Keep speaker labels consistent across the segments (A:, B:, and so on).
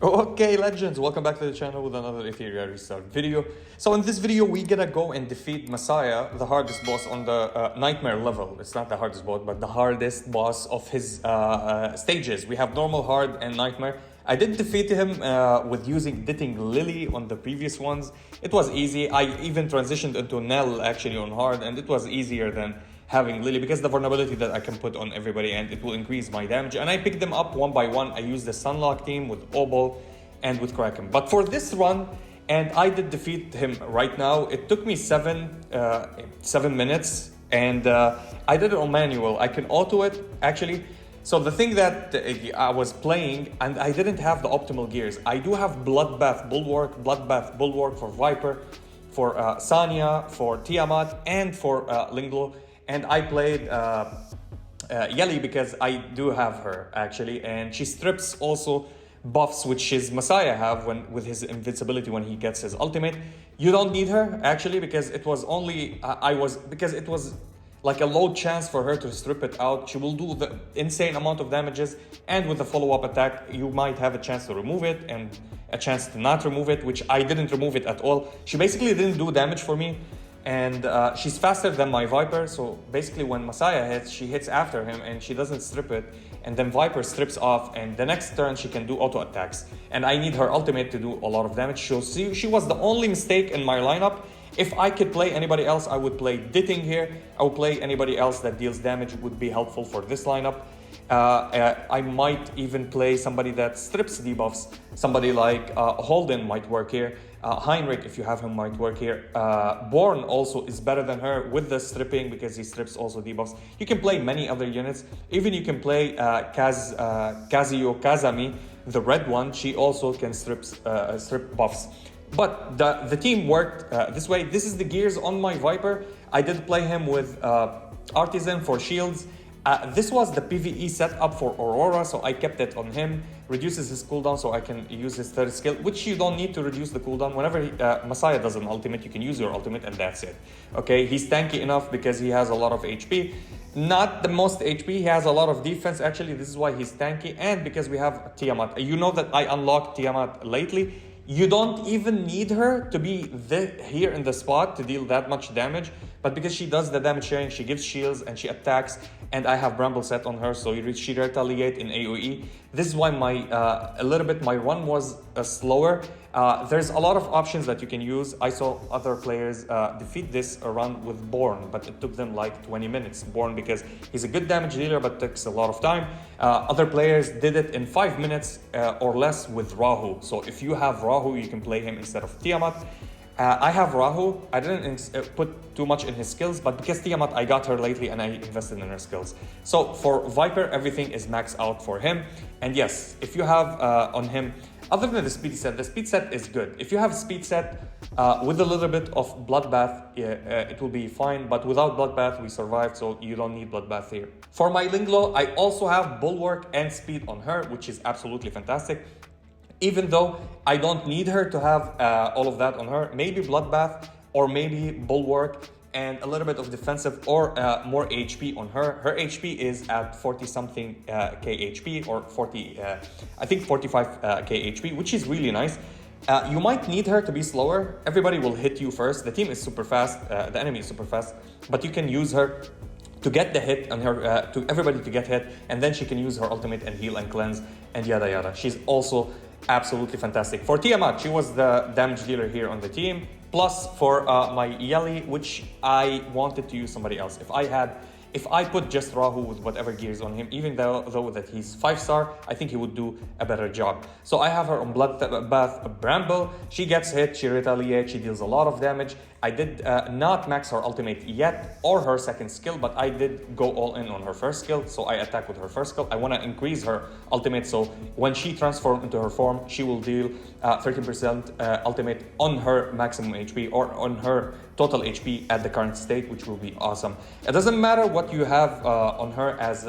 A: Okay, legends, welcome back to the channel with another Etheria restart video. So in this video, we're gonna go and defeat Massiah, the hardest boss on the nightmare level. It's not the hardest boss, but the hardest boss of his stages. We have normal, hard, and nightmare. I did defeat him with using Yelli on the previous ones. It was easy. I even transitioned into Nell actually on hard, and it was easier than having Lily because the vulnerability that I can put on everybody, and it will increase my damage. And I picked them up one by one. I used the Sunlock team with Obol and with Kraken. But for this run, and I did defeat him right now, it took me 7 minutes, and I did it on manual. I can auto it actually. So the thing that I was playing, and I didn't have the optimal gears. I do have Bloodbath Bulwark for Viper, for Sanya, for Tiamat, and for Linglo. And I played Yelli because I do have her actually, and she strips also buffs which his Massiah have with his invincibility when he gets his ultimate. You don't need her actually because it was only because it was like a low chance for her to strip it out. She will do the insane amount of damages, and with the follow-up attack you might have a chance to remove it and a chance to not remove it, which I didn't remove it at all. She basically didn't do damage for me. And she's faster than my Viper, so basically when Massiah hits, she hits after him and she doesn't strip it, and then Viper strips off, and the next turn she can do auto attacks. And I need her ultimate to do a lot of damage. So she was the only mistake in my lineup. If I could play anybody else, I would play Ditting here. I would play anybody else that deals damage, would be helpful for this lineup. I might even play somebody that strips debuffs. Somebody like Holden might work here. Heinrich, if you have him, might work here. Born also is better than her with the stripping because he strips also debuffs. You can play many other units. Even you can play Kazuyo Kazami, the red one. She also can strip buffs. But the team worked this way. This is the gears on my Viper. I did play him with Artisan for shields. This was the PvE setup for Aurora, so I kept it on him. Reduces his cooldown so I can use his third skill, which you don't need to reduce the cooldown. Whenever Massiah does an ultimate, you can use your ultimate and that's it. Okay, he's tanky enough because he has a lot of HP. Not the most HP, he has a lot of defense. Actually, this is why he's tanky, and because we have Tiamat. You know that I unlocked Tiamat lately. You don't even need her to be here in the spot to deal that much damage, but because she does the damage sharing, she gives shields and she attacks, and I have Bramble set on her, so she retaliate in AoE. This is why my run was slower. There's a lot of options that you can use. I saw other players defeat this run with Born, but it took them like 20 minutes. Born because he's a good damage dealer, but takes a lot of time. Other players did it in 5 minutes or less with Rahu. So if you have Rahu, you can play him instead of Tiamat. I have Rahu. I didn't put too much in his skills, but because Tiamat, I got her lately and I invested in her skills. So for Viper, everything is maxed out for him. And yes, if you have on him, other than the speed set is good. If you have speed set with a little bit of Bloodbath, it will be fine. But without Bloodbath, we survived, so you don't need Bloodbath here. For my Linglo, I also have Bulwark and Speed on her, which is absolutely fantastic. Even though I don't need her to have all of that on her, maybe Bloodbath or maybe Bulwark and a little bit of defensive or more HP on her. Her HP is at 40 something K HP or 40, I think 45 K HP, which is really nice. You might need her to be slower. Everybody will hit you first. The team is super fast, the enemy is super fast, but you can use her to get the hit on her, to everybody to get hit, and then she can use her ultimate and heal and cleanse and yada yada. She's also absolutely fantastic. For Tiamat, she was the damage dealer here on the team. Plus for my Yelli, which I wanted to use somebody else. If I put just Rahu with whatever gears on him, even though that he's 5-star, I think he would do a better job. So I have her on Bloodbath Bramble. She gets hit, she retaliates, she deals a lot of damage. I did not max her ultimate yet or her second skill, but I did go all in on her first skill, so I attack with her first skill. I want to increase her ultimate, so when she transforms into her form, she will deal 13% ultimate on her maximum HP or on her total HP at the current state, which will be awesome. It doesn't matter what you have on her as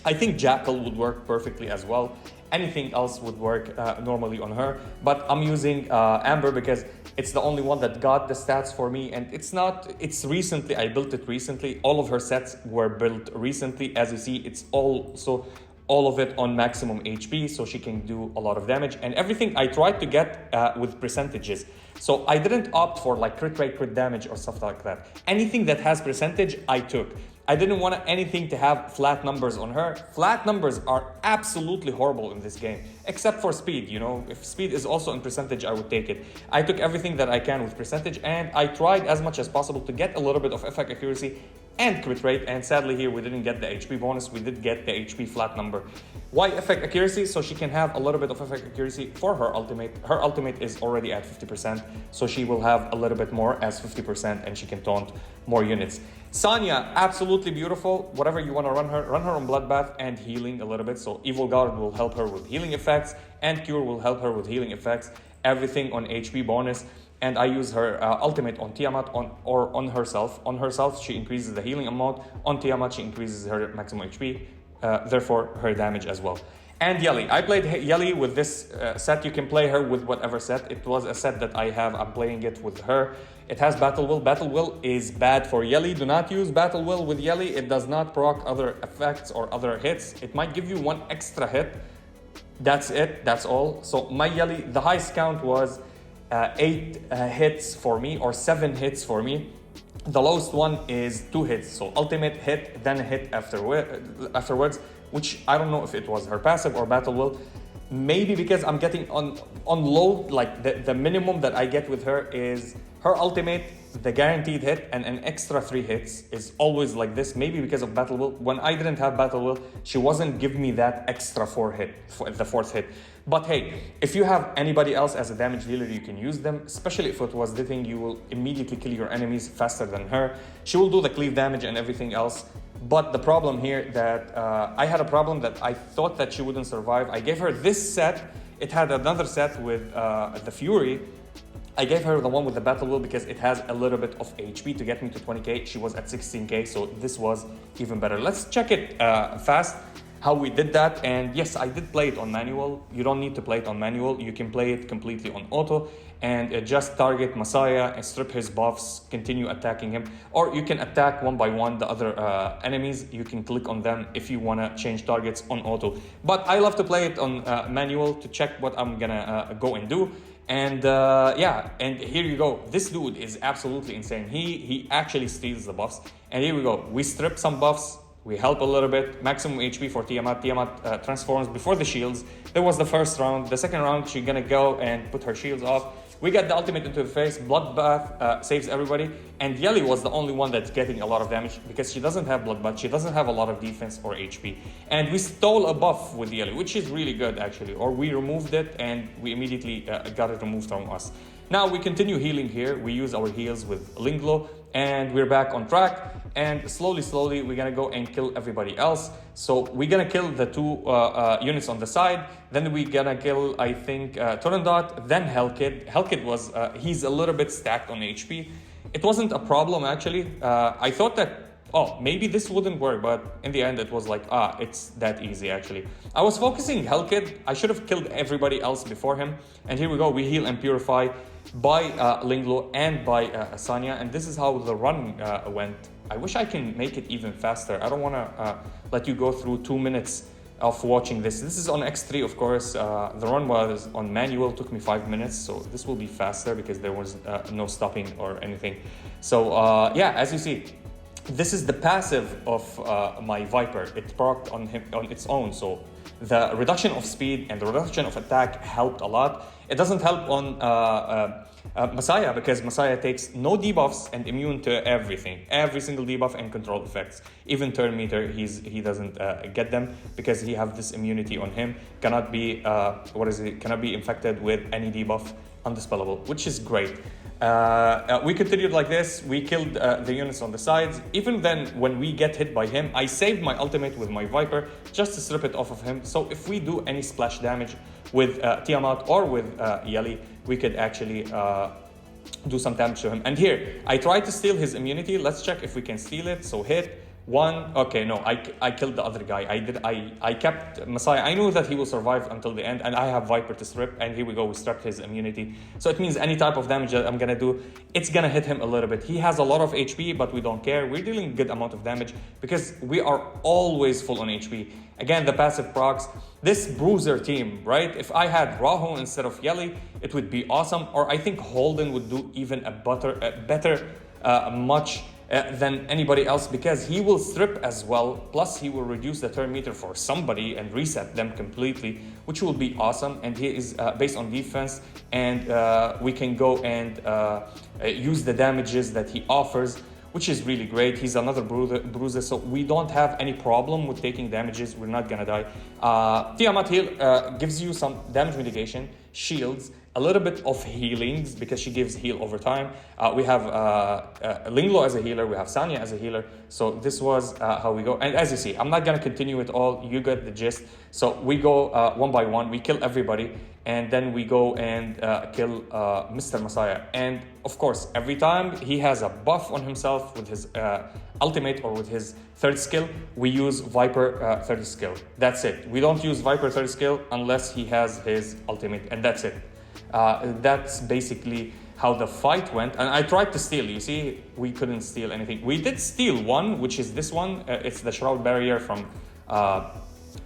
A: I think Jackal would work perfectly as well. Anything else would work normally on her, but I'm using Amber because it's the only one that got the stats for me, and it's recently, I built it recently. All of her sets were built recently. As you see, it's also all of it on maximum HP, so she can do a lot of damage. And everything I tried to get with percentages. So I didn't opt for like crit rate, crit damage or stuff like that. Anything that has percentage, I took. I didn't want anything to have flat numbers on her. Flat numbers are absolutely horrible in this game, except for speed. You know, if speed is also in percentage, I would take it. I took everything that I can with percentage, and I tried as much as possible to get a little bit of effect accuracy and crit rate, and sadly here we didn't get the HP bonus, we did get the HP flat number. Why effect accuracy? So she can have a little bit of effect accuracy for her ultimate. Her ultimate is already at 50%, so she will have a little bit more as 50%, and she can taunt more units. Sanya, absolutely beautiful. Whatever you want to run her on Bloodbath and healing a little bit. So Evil Guard will help her with healing effects, and Cure will help her with healing effects. Everything on HP bonus. And I use her ultimate on Tiamat or on herself. On herself, she increases the healing amount. On Tiamat, she increases her maximum HP, therefore her damage as well. And Yelli. I played Yelli with this set. You can play her with whatever set. It was a set that I have. I'm playing it with her. It has Battle Will. Battle Will is bad for Yelli. Do not use Battle Will with Yelli. It does not proc other effects or other hits. It might give you one extra hit. That's it. That's all. So my Yelli, the highest count was 8 hits for me, or 7 hits for me. The lowest one is 2 hits. So ultimate hit, then a hit afterwards, which I don't know if it was her passive or Battle Will. Maybe because I'm getting on low, like the minimum that I get with her is her ultimate, the guaranteed hit, and an extra 3 hits is always like this. Maybe because of Battle Will. When I didn't have Battle Will, she wasn't giving me that extra 4 hit, for the 4th hit. But hey, if you have anybody else as a damage dealer, you can use them, especially if it was the thing, you will immediately kill your enemies faster than her. She will do the cleave damage and everything else. But the problem here that I had a problem that I thought that she wouldn't survive. I gave her this set. It had another set with the Fury. I gave her the one with the Battle Will because it has a little bit of HP to get me to 20k. She was at 16k, so this was even better. Let's check it fast, how we did that. And yes, I did play it on manual. You don't need to play it on manual. You can play it completely on auto and just target Massiah and strip his buffs, continue attacking him. Or you can attack one by one the other enemies. You can click on them if you want to change targets on auto. But I love to play it on manual to check what I'm gonna go and do. And yeah, and here you go. This dude is absolutely insane. He actually steals the buffs. And here we go. We strip some buffs. We help a little bit. Maximum HP for Tiamat. Tiamat transforms before the shields. That was the first round. The second round, she's gonna go and put her shields off. We got the ultimate into the face. Bloodbath saves everybody. And Yelli was the only one that's getting a lot of damage because she doesn't have Bloodbath. She doesn't have a lot of defense or HP. And we stole a buff with Yelli, which is really good actually. Or we removed it and we immediately got it removed from us. Now we continue healing here. We use our heals with Linglo and we're back on track. And slowly, we're gonna go and kill everybody else. So we're gonna kill the 2 units on the side. Then we're gonna kill, I think, Turandot, then Hellkid. Hellkid was, he's a little bit stacked on HP. It wasn't a problem, actually. I thought that, oh, maybe this wouldn't work, but in the end, it was like, it's that easy, actually. I was focusing Hellkid. I should have killed everybody else before him. And here we go. We heal and purify by Linglo and by Sanya. And this is how the run went. I wish I can make it even faster. I don't want to let you go through 2 minutes of watching this. This is on X3, of course. The run was on manual, took me 5 minutes. So this will be faster because there was no stopping or anything. So yeah, as you see, this is the passive of my Viper. It procced on him on its own. So the reduction of speed and the reduction of attack helped a lot. It doesn't help on Massiah because Massiah takes no debuffs and immune to everything, every single debuff and control effects. Even turn meter, he doesn't get them because he have this immunity on him. Cannot be cannot be infected with any debuff, undispellable, which is great. We continued like this. We killed the units on the sides. Even then, when we get hit by him, I saved my ultimate with my Viper just to strip it off of him. So if we do any splash damage with Tiamat or with Yelli, we could actually do some damage to him. And here, I tried to steal his immunity. Let's check if we can steal it. So hit, One, okay, no, I killed the other guy. I kept Massiah. I knew that he will survive until the end, and I have Viper to strip, and here we go, we stripped his immunity. So it means any type of damage that I'm gonna do, it's gonna hit him a little bit. He has a lot of HP, but we don't care. We're dealing a good amount of damage because we are always full on HP. Again, the passive procs, this bruiser team, right? If I had Rahu instead of Yelli, it would be awesome. Or I think Holden would do even a better much than anybody else, because he will strip as well, plus he will reduce the turn meter for somebody and reset them completely, which will be awesome. And he is based on defense, and we can go and use the damages that he offers, which is really great. He's another bruiser, so we don't have any problem with taking damages. We're not gonna die. Tiamat heal gives you some damage mitigation, shields, a little bit of healings because she gives heal over time. We have Linglo as a healer, we have Sanya as a healer. So this was how we go. And as you see, I'm not gonna continue it all, you get the gist. So we go one by one, we kill everybody, and then we go and kill Mr. Massiah. And of course, every time he has a buff on himself with his ultimate or with his third skill, we use Viper third skill. That's it. We don't use Viper third skill unless he has his ultimate, and that's it. That's basically how the fight went. And I tried to steal, you see, we couldn't steal anything. We did steal one, which is this one. It's the Shroud Barrier from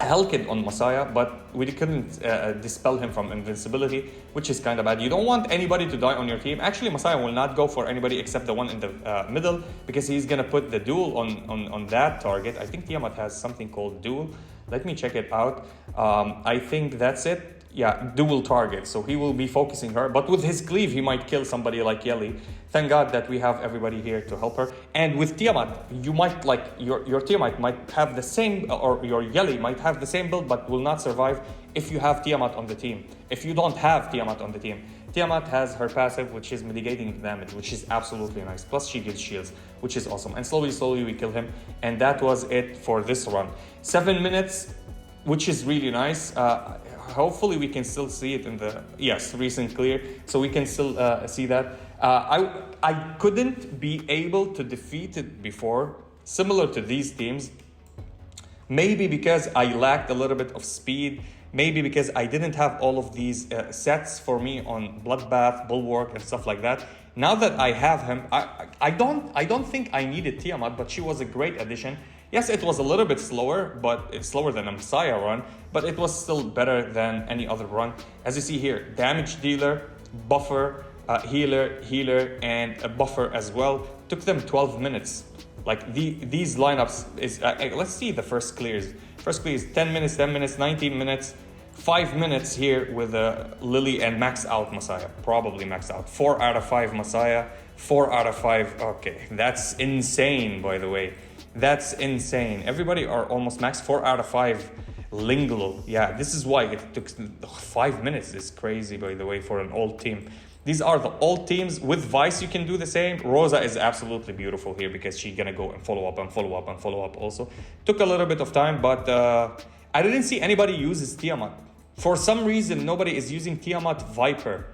A: Hellkid on Massiah, but we couldn't dispel him from invincibility, which is kind of bad. You don't want anybody to die on your team. Actually, Massiah will not go for anybody except the one in the middle, because he's gonna put the duel on that target. I think Tiamat has something called duel. Let me check it out. I think that's it. Yeah, dual target. So he will be focusing her, but with his cleave, he might kill somebody like Yelli. Thank God that we have everybody here to help her. And with Tiamat, you might like your Tiamat might have the same, or your Yelli might have the same build, but will not survive if you have Tiamat on the team. If you don't have Tiamat on the team, Tiamat has her passive, which is mitigating the damage, which is absolutely nice. Plus she gives shields, which is awesome. And slowly we kill him. And that was it for this run. 7 minutes, which is really nice. Hopefully we can still see it in the, yes, recent clear, so we can still see that. I couldn't be able to defeat it before, similar to these teams, maybe because I lacked a little bit of speed, maybe because I didn't have all of these sets for me on Bloodbath, Bulwark, and stuff like that. Now that I have him, I don't think I needed Tiamat, but she was a great addition. Yes, it was a little bit slower, but it's slower than a Massiah run, but it was still better than any other run. As you see here, damage dealer, buffer, healer, and a buffer as well. Took them 12 minutes. Like these lineups is, let's see the first clears. First clear is 10 minutes, 10 minutes, 19 minutes, 5 minutes here with Lily and max out Massiah, probably max out. 4 out of 5 Massiah, 4 out of 5, okay, that's insane, by the way. That's insane. Everybody are almost max. 4 out of 5 Linglo. Yeah, this is why it took 5 minutes. It's crazy, by the way, for an old team. These are the old teams. With Vice, you can do the same. Rosa is absolutely beautiful here because she's gonna go and follow up and follow up and follow up also. Took a little bit of time, but I didn't see anybody uses Tiamat. For some reason, nobody is using Tiamat Viper.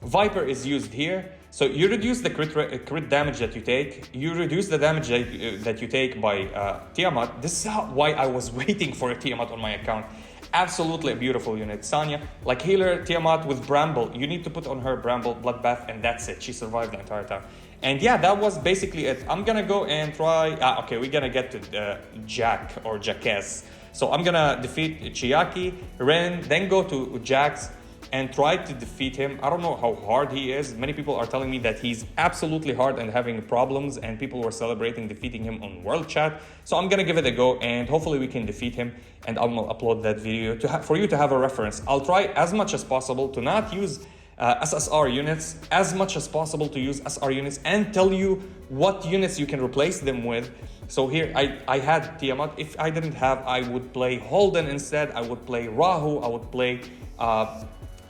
A: Viper is used here. So you reduce the crit damage that you take. You reduce the damage that you take by Tiamat. This is why I was waiting for a Tiamat on my account. Absolutely a beautiful unit. Sanya, like healer, Tiamat with Bramble. You need to put on her Bramble, Bloodbath, and that's it. She survived the entire time. And yeah, that was basically it. I'm gonna go and try... okay, we're gonna get to Jack or Jackess. So I'm gonna defeat Chiaki, Ren, then go to Jax, and try to defeat him. I don't know how hard he is. Many people are telling me that he's absolutely hard and having problems, and people were celebrating defeating him on World Chat. So I'm gonna give it a go, and hopefully we can defeat him, and I'll upload that video for you to have a reference. I'll try as much as possible to not use SSR units, as much as possible to use SR units, and tell you what units you can replace them with. So here I had Tiamat. If I didn't have, I would play Holden instead. I would play Rahu. I would play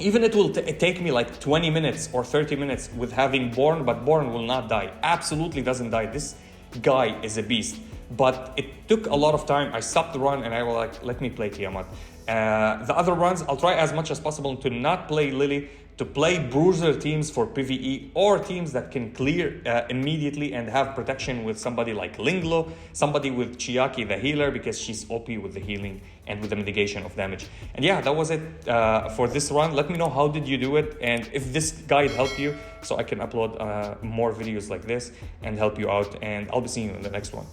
A: even it will take me like 20 minutes or 30 minutes with having Born, but Born will not die. Absolutely doesn't die. This guy is a beast. But it took a lot of time. I stopped the run and I was like, let me play Tiamat. The other runs, I'll try as much as possible to not play Lily, to play bruiser teams for PvE or teams that can clear immediately and have protection with somebody like Linglo, somebody with Chiaki the healer, because she's OP with the healing and with the mitigation of damage. And yeah, that was it for this run. Let me know how did you do it and if this guide helped you, so I can upload more videos like this and help you out. And I'll be seeing you in the next one.